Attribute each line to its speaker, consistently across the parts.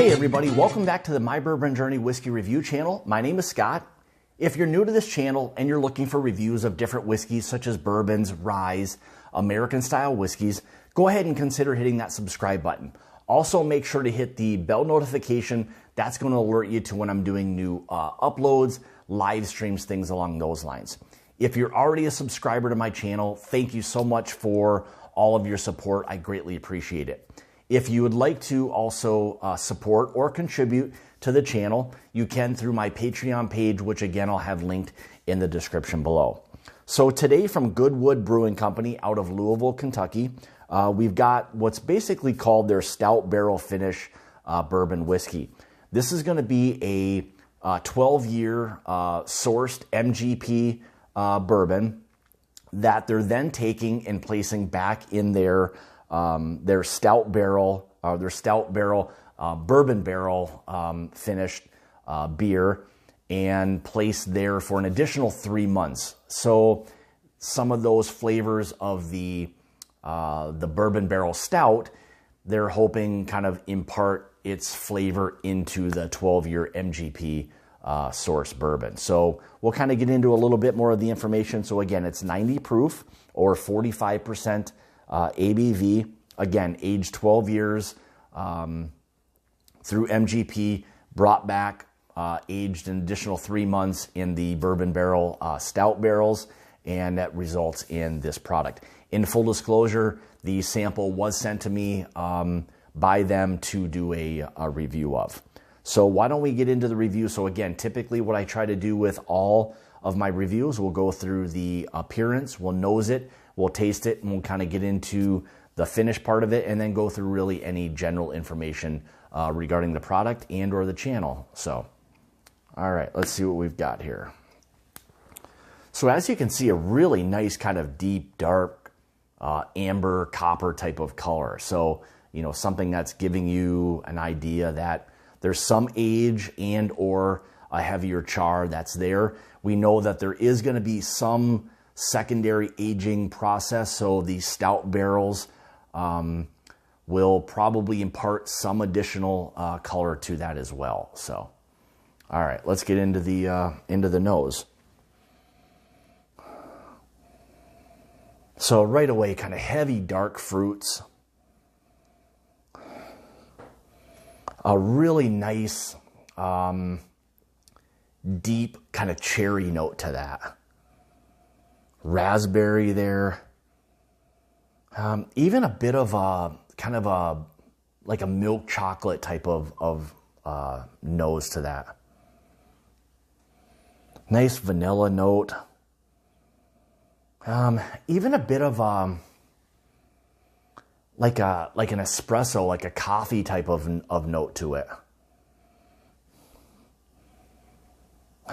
Speaker 1: Hey everybody, welcome back to the My Bourbon Journey Whiskey Review channel. My name is Scott. If you're new to this channel and you're looking for reviews of different whiskeys such as bourbons, ryes, American style whiskeys, go ahead and consider hitting that subscribe button. Also make sure to hit the bell notification. That's going to alert you to when I'm doing new uploads, live streams, things along those lines. If you're already a subscriber to my channel, thank you so much for all of your support. I greatly appreciate it. If you would like to also support or contribute to the channel, you can through my Patreon page, which again, I'll have linked in the description below. So today from Goodwood Brewing Company out of Louisville, Kentucky, we've got what's basically called their Stout Barrel Finish Bourbon Whiskey. This is going to be a 12-year sourced MGP bourbon that they're then taking and placing back in their stout barrel, bourbon barrel finished beer, and placed there for an additional 3 months. So some of those flavors of the bourbon barrel stout, they're hoping kind of impart its flavor into the 12-year MGP source bourbon. So we'll kind of get into a little bit more of the information. So again, it's 90 proof or 45% ABV, again, aged 12 years through MGP, brought back, aged an additional 3 months in the bourbon barrel stout barrels, and that results in this product. In full disclosure, the sample was sent to me by them to do a review of. So why don't we get into the review? So again, typically what I try to do with all of my reviews, we'll go through the appearance, we'll nose it, we'll taste it, and we'll kind of get into the finish part of it, and then go through really any general information regarding the product and or the channel. So, all right, let's see what we've got here. So as you can see, a really nice kind of deep, dark, amber, copper type of color. So, you know, something that's giving you an idea that there's some age and or a heavier char that's there. We know that there is going to be some secondary aging process, so the stout barrels will probably impart some additional color to that as well. So, all right, let's get into the nose. So right away, kind of heavy, dark fruits. A really nice, deep kind of cherry note to that. Raspberry there. Even a bit of a kind of like a milk chocolate type of nose to that. Nice vanilla note. Even a bit of like an espresso, like a coffee type of note to it.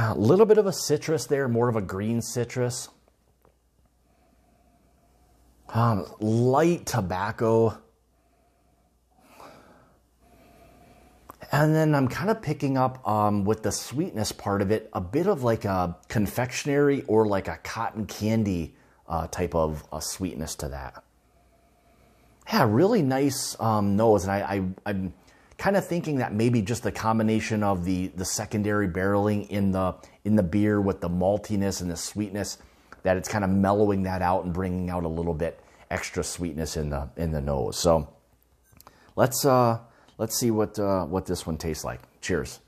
Speaker 1: A little bit of a citrus there, more of a green citrus. Light tobacco. And then I'm kind of picking up with the sweetness part of it, a bit of like a confectionery or like a cotton candy type of sweetness to that. Yeah, really nice nose. And I'm kind of thinking that maybe just the combination of the secondary barreling in the beer with the maltiness and the sweetness, that it's kind of mellowing that out and bringing out a little bit extra sweetness in the nose. So let's see what this one tastes like. Cheers.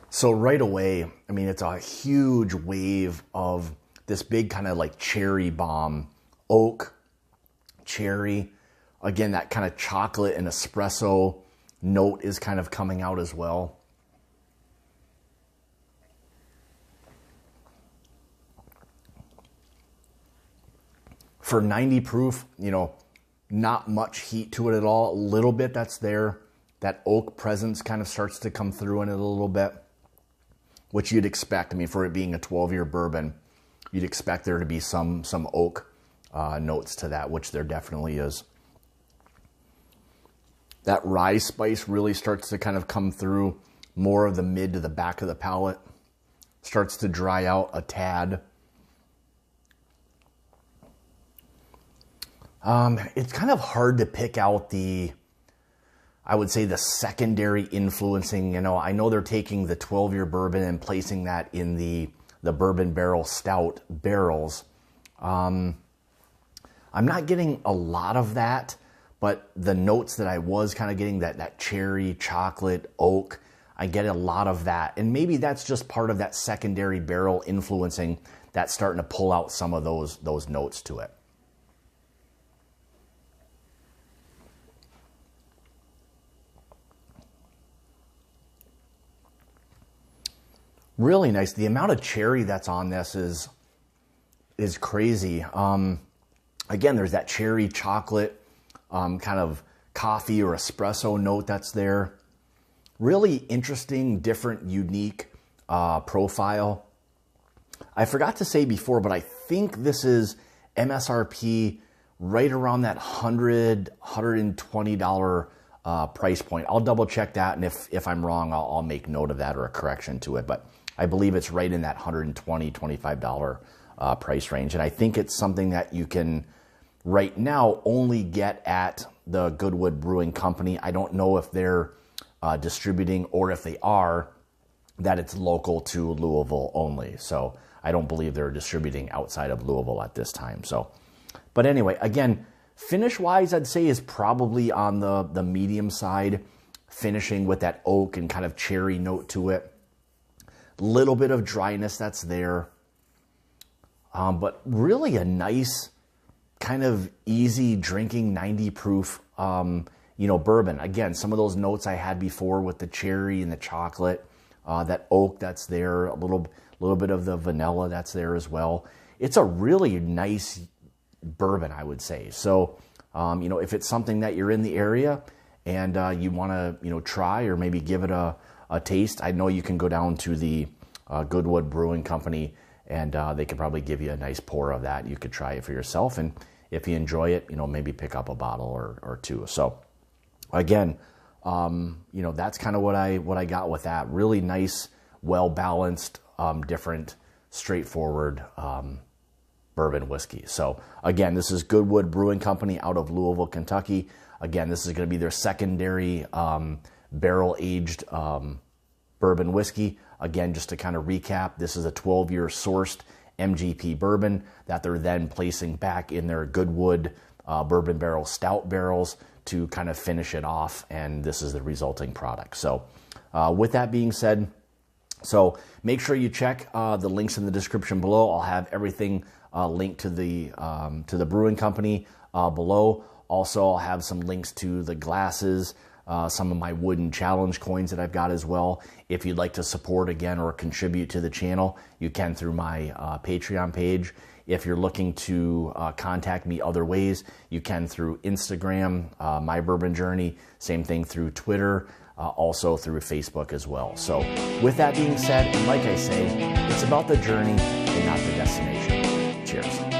Speaker 1: So right away, I mean, it's a huge wave of this big kind of like cherry bomb, oak, cherry. Again, that kind of chocolate and espresso note is kind of coming out as well. For 90 proof, you know, not much heat to it at all. A little bit that's there. That oak presence kind of starts to come through in it a little bit, which you'd expect. I mean, for it being a 12-year bourbon, you'd expect there to be some oak notes to that, which there definitely is. That rye spice really starts to kind of come through more of the mid to the back of the palate. starts to dry out a tad. It's kind of hard to pick out I would say the secondary influencing. I know they're taking the 12-year bourbon and placing that in the bourbon barrel stout barrels. I'm not getting a lot of that, but the notes that I was kind of getting, that cherry, chocolate, oak, I get a lot of that. And maybe that's just part of that secondary barrel influencing that's starting to pull out some of those notes to it. Really nice. The amount of cherry that's on this is crazy. Again, there's that cherry chocolate, kind of coffee or espresso note that's there. Really interesting, different, unique profile. I forgot to say before, but I think this is MSRP right around that $100, $120 price point. I'll double check that, and if I'm wrong, I'll make note of that or a correction to it. But I believe it's right in that $120, $25 price range. And I think it's something that you can right now only get at the Goodwood Brewing Company. I don't know if they're distributing, or if they are, that it's local to Louisville only. So I don't believe they're distributing outside of Louisville at this time. So, but anyway, again, finish-wise, I'd say is probably on the medium side, finishing with that oak and kind of cherry note to it. Little bit of dryness that's there, but really a nice kind of easy drinking 90 proof, bourbon. Again, some of those notes I had before with the cherry and the chocolate, that oak that's there, a little bit of the vanilla that's there as well. It's a really nice bourbon, I would say. So, if it's something that you're in the area and you want to, try or maybe give it a taste, I know you can go down to the Goodwood Brewing Company, and they could probably give you a nice pour of that. You could try it for yourself, and if you enjoy it, maybe pick up a bottle or two. So again, that's kind of what I got with that. Really nice, well balanced, different, straightforward bourbon whiskey. So again, this is Goodwood Brewing Company out of Louisville, Kentucky. Again, this is going to be their secondary barrel aged bourbon whiskey. Again, just to kind of recap, this is a 12-year sourced MGP bourbon that they're then placing back in their Goodwood bourbon barrel stout barrels to kind of finish it off, and this is the resulting product. So with that being said, so make sure you check the links in the description below. I'll have everything linked to the brewing company below. Also, I'll have some links to the glasses, some of my wooden challenge coins that I've got as well. If you'd like to support again or contribute to the channel, you can through my Patreon page. If you're looking to contact me other ways, you can through Instagram, My Bourbon Journey, same thing through Twitter, also through Facebook as well. So with that being said, and like I say, it's about the journey and not the destination. Cheers.